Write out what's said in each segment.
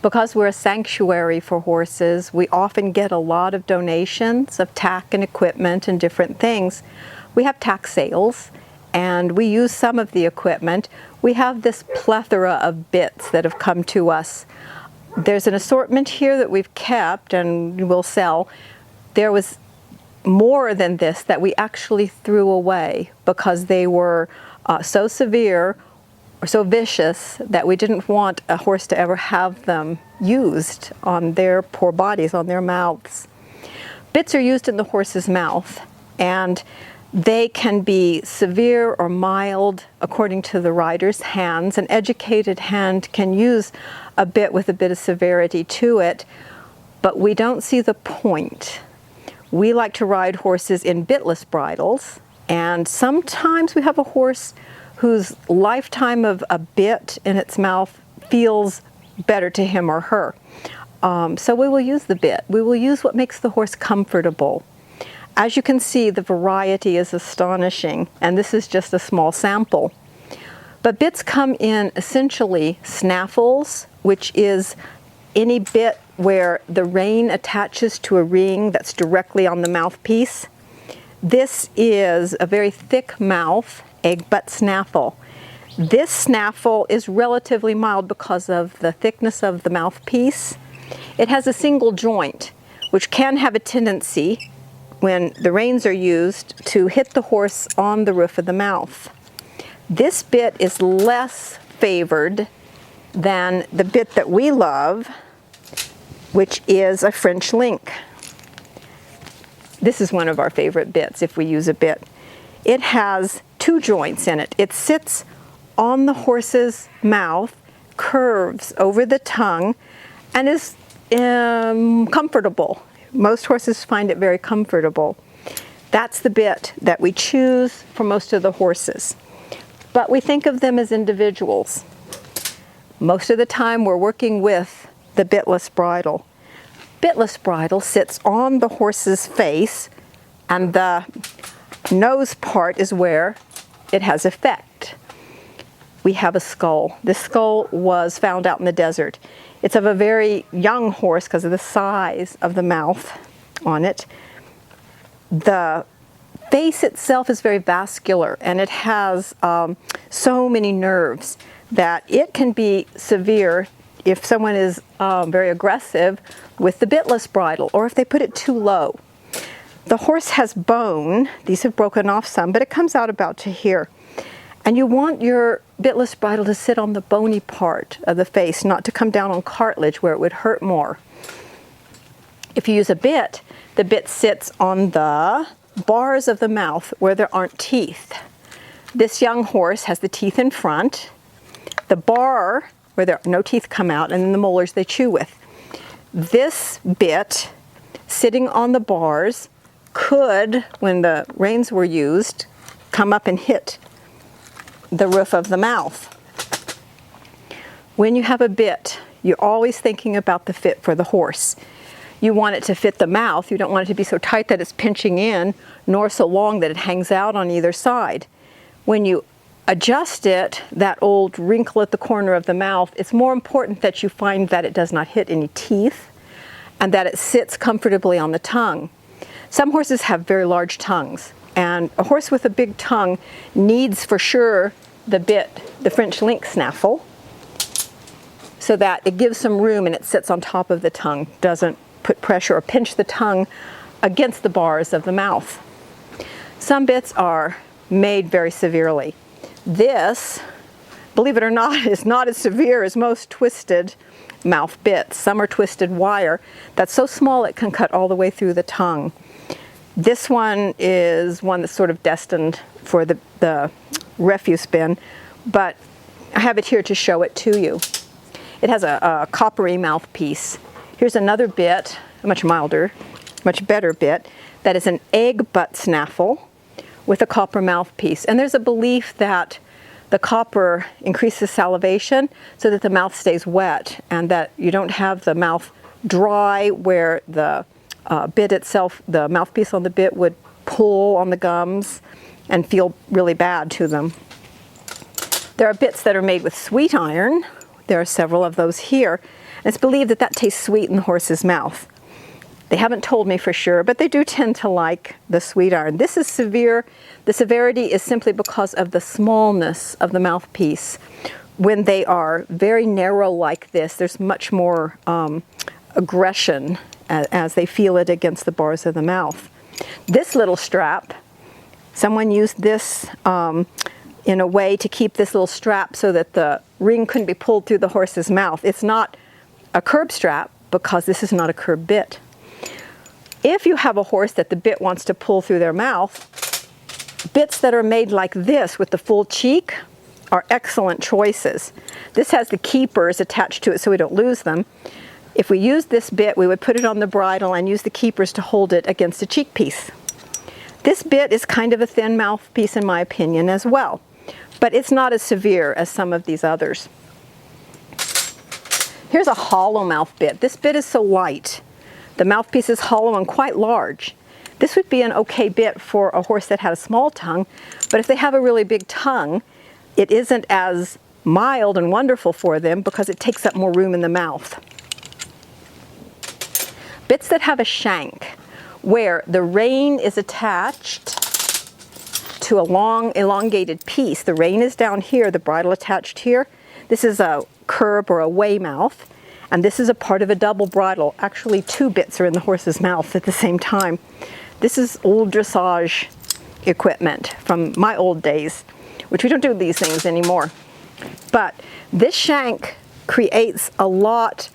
Because we're a sanctuary for horses, we often get a lot of donations of tack and equipment and different things. We have tack sales, and we use some of the equipment. We have this plethora of bits that have come to us. There's an assortment here that we've kept and will sell. There was more than this that we actually threw away because they were so severe or so vicious that we didn't want a horse to ever have them used on their poor bodies, on their mouths. Bits are used in the horse's mouth, and they can be severe or mild according to the rider's hands. An educated hand can use a bit with a bit of severity to it, but we don't see the point. We like to ride horses in bitless bridles, and sometimes we have a horse whose lifetime of a bit in its mouth feels better to him or her. So we will use the bit. We will use what makes the horse comfortable. As you can see, the variety is astonishing, and this is just a small sample. But bits come in essentially snaffles, which is any bit where the rein attaches to a ring that's directly on the mouthpiece. This is a very thick mouth egg butt snaffle. This snaffle is relatively mild because of the thickness of the mouthpiece. It has a single joint, which can have a tendency, when the reins are used, to hit the horse on the roof of the mouth. This bit is less favored than the bit that we love, which is a French link. This is one of our favorite bits if we use a bit. It has two joints in it. It sits on the horse's mouth, curves over the tongue, and is comfortable. Most horses find it very comfortable. That's the bit that we choose for most of the horses. But we think of them as individuals. Most of the time we're working with the bitless bridle. Bitless bridle sits on the horse's face, and the nose part is where it has effect. We have a skull. This skull was found out in the desert. It's of a very young horse because of the size of the mouth on it. The face itself is very vascular, and it has so many nerves that it can be severe if someone is very aggressive with the bitless bridle, or if they put it too low. The horse has bone. These have broken off some, but it comes out about to here. And you want your bitless bridle to sit on the bony part of the face, not to come down on cartilage where it would hurt more. If you use a bit, the bit sits on the bars of the mouth where there aren't teeth. This young horse has the teeth in front, the bar where there no teeth come out, and then the molars they chew with. This bit sitting on the bars could, when the reins were used, come up and hit the roof of the mouth. When you have a bit, you're always thinking about the fit for the horse. You want it to fit the mouth. You don't want it to be so tight that it's pinching in, nor so long that it hangs out on either side. When you adjust it, that old wrinkle at the corner of the mouth, it's more important that you find that it does not hit any teeth and that it sits comfortably on the tongue. Some horses have very large tongues, and a horse with a big tongue needs for sure the bit, the French link snaffle, so that it gives some room and it sits on top of the tongue, doesn't put pressure or pinch the tongue against the bars of the mouth. Some bits are made very severely. This, believe it or not, is not as severe as most twisted mouth bits. Some are twisted wire that's so small it can cut all the way through the tongue. This one is one that's sort of destined for the refuse bin, but I have it here to show it to you. It has a coppery mouthpiece. Here's another bit, a much milder, much better bit, that is an egg butt snaffle with a copper mouthpiece. And there's a belief that the copper increases salivation so that the mouth stays wet and that you don't have the mouth dry where the bit itself, the mouthpiece on the bit, would pull on the gums and feel really bad to them. There are bits that are made with sweet iron. There are several of those here. It's believed that that tastes sweet in the horse's mouth. They haven't told me for sure, but they do tend to like the sweet iron. This is severe. The severity is simply because of the smallness of the mouthpiece. When they are very narrow like this, there's much more aggression as they feel it against the bars of the mouth. This little strap, someone used this in a way to keep this little strap so that the ring couldn't be pulled through the horse's mouth. It's not a curb strap because this is not a curb bit. If you have a horse that the bit wants to pull through their mouth, bits that are made like this with the full cheek are excellent choices. This has the keepers attached to it so we don't lose them. If we use this bit, we would put it on the bridle and use the keepers to hold it against the cheek piece. This bit is kind of a thin mouthpiece in my opinion as well, but it's not as severe as some of these others. Here's a hollow mouth bit. This bit is so light. The mouthpiece is hollow and quite large. This would be an okay bit for a horse that had a small tongue, but if they have a really big tongue, it isn't as mild and wonderful for them because it takes up more room in the mouth. Bits that have a shank, where the rein is attached to a long elongated piece. The rein is down here, the bridle attached here. This is a curb or a weigh mouth. And this is a part of a double bridle. Actually, two bits are in the horse's mouth at the same time. This is old dressage equipment from my old days, which we don't do these things anymore. But this shank creates a lot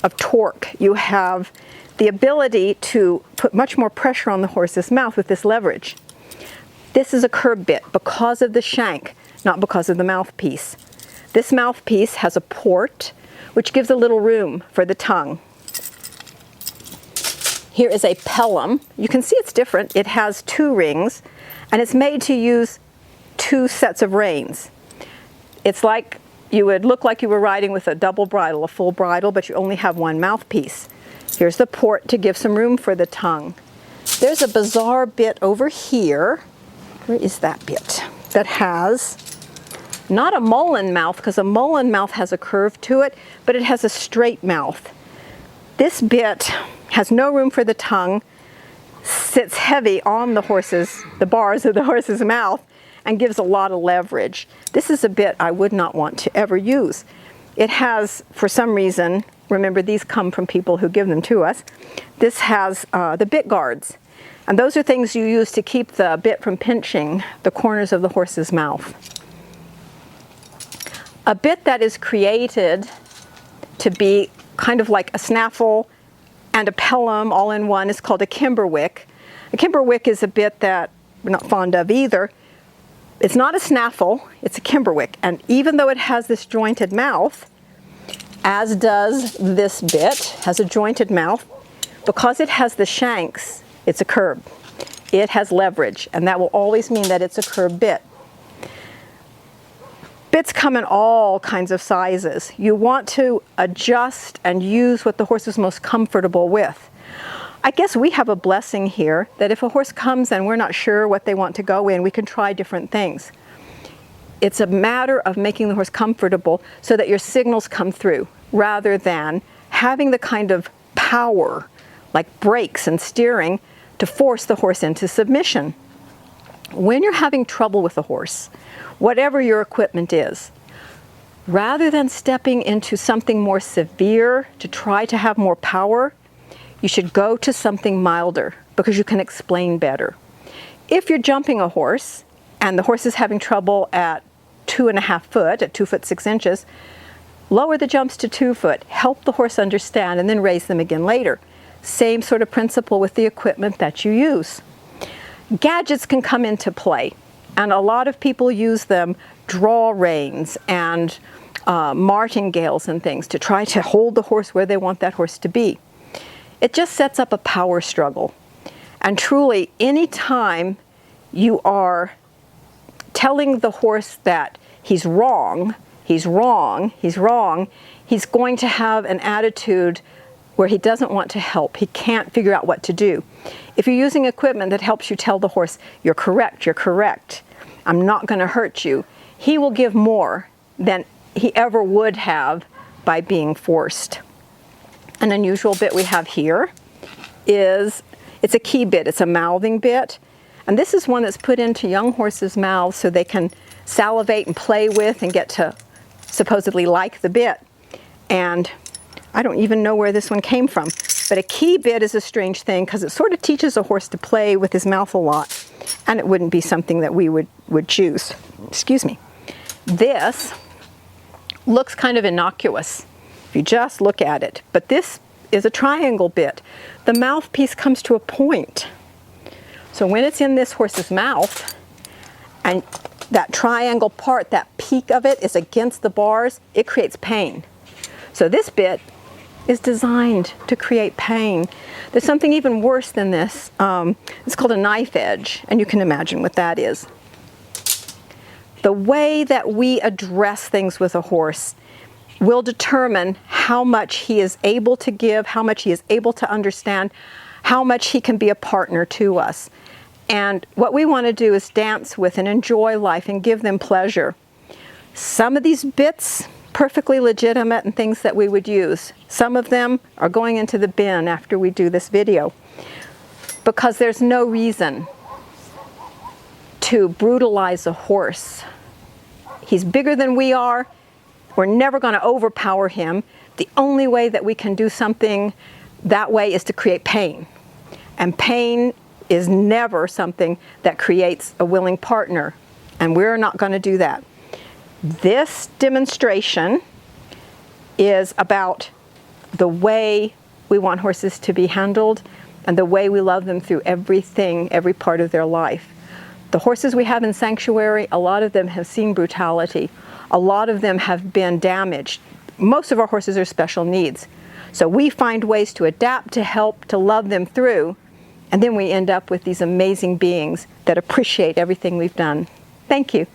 of torque. You have the ability to put much more pressure on the horse's mouth with this leverage. This is a curb bit because of the shank, not because of the mouthpiece. This mouthpiece has a port which gives a little room for the tongue. Here is a pellum. You can see it's different. It has two rings, and it's made to use two sets of reins. It's like you would look like you were riding with a double bridle, a full bridle, but you only have one mouthpiece. Here's the port to give some room for the tongue. There's a bizarre bit over here. Where is that bit? That has not a mullen mouth, because a mullen mouth has a curve to it, but it has a straight mouth. This bit has no room for the tongue, sits heavy on the bars of the horse's mouth, and gives a lot of leverage. This is a bit I would not want to ever use. It has, for some reason, remember these come from people who give them to us, this has the bit guards. And those are things you use to keep the bit from pinching the corners of the horse's mouth. A bit that is created to be kind of like a snaffle and a pellum all in one is called a kimberwick. A kimberwick is a bit that we're not fond of either. It's not a snaffle, it's a kimberwick. And even though it has this jointed mouth, as does this bit, has a jointed mouth, because it has the shanks, it's a curb. It has leverage, and that will always mean that it's a curb bit. Bits come in all kinds of sizes. You want to adjust and use what the horse is most comfortable with. I guess we have a blessing here that if a horse comes and we're not sure what they want to go in, we can try different things. It's a matter of making the horse comfortable so that your signals come through, rather than having the kind of power, like brakes and steering, to force the horse into submission. When you're having trouble with a horse, whatever your equipment is, rather than stepping into something more severe to try to have more power, you should go to something milder because you can explain better. If you're jumping a horse and the horse is having trouble at 2.5 foot, at 2 foot 6 inches, lower the jumps to 2 foot, help the horse understand, and then raise them again later. Same sort of principle with the equipment that you use. Gadgets can come into play, and a lot of people use them, draw reins and martingales and things, to try to hold the horse where they want that horse to be. It just sets up a power struggle. And truly, any time you are telling the horse that he's wrong, he's wrong, he's wrong, he's going to have an attitude where he doesn't want to help. He can't figure out what to do. If you're using equipment that helps you tell the horse, you're correct, I'm not going to hurt you, he will give more than he ever would have by being forced. An unusual bit we have here is, it's a key bit, it's a mouthing bit. And this is one that's put into young horses' mouths so they can salivate and play with and get to supposedly like the bit. And I don't even know where this one came from. But a key bit is a strange thing because it sort of teaches a horse to play with his mouth a lot. And it wouldn't be something that we would choose. Excuse me. This looks kind of innocuous if you just look at it. But this is a triangle bit. The mouthpiece comes to a point. So when it's in this horse's mouth, and that triangle part, that peak of it is against the bars, it creates pain. So this bit is designed to create pain. There's something even worse than this. It's called a knife edge, and you can imagine what that is. The way that we address things with a horse will determine how much he is able to give, how much he is able to understand, how much he can be a partner to us. And what we want to do is dance with and enjoy life and give them pleasure. Some of these bits, perfectly legitimate and things that we would use. Some of them are going into the bin after we do this video, because there's no reason to brutalize a horse. He's bigger than we are. We're never going to overpower him. The only way that we can do something that way is to create pain. And pain is never something that creates a willing partner. And we're not going to do that. This demonstration is about the way we want horses to be handled and the way we love them through everything, every part of their life. The horses we have in sanctuary, a lot of them have seen brutality. A lot of them have been damaged. Most of our horses are special needs. So we find ways to adapt, to help, to love them through, and then we end up with these amazing beings that appreciate everything we've done. Thank you.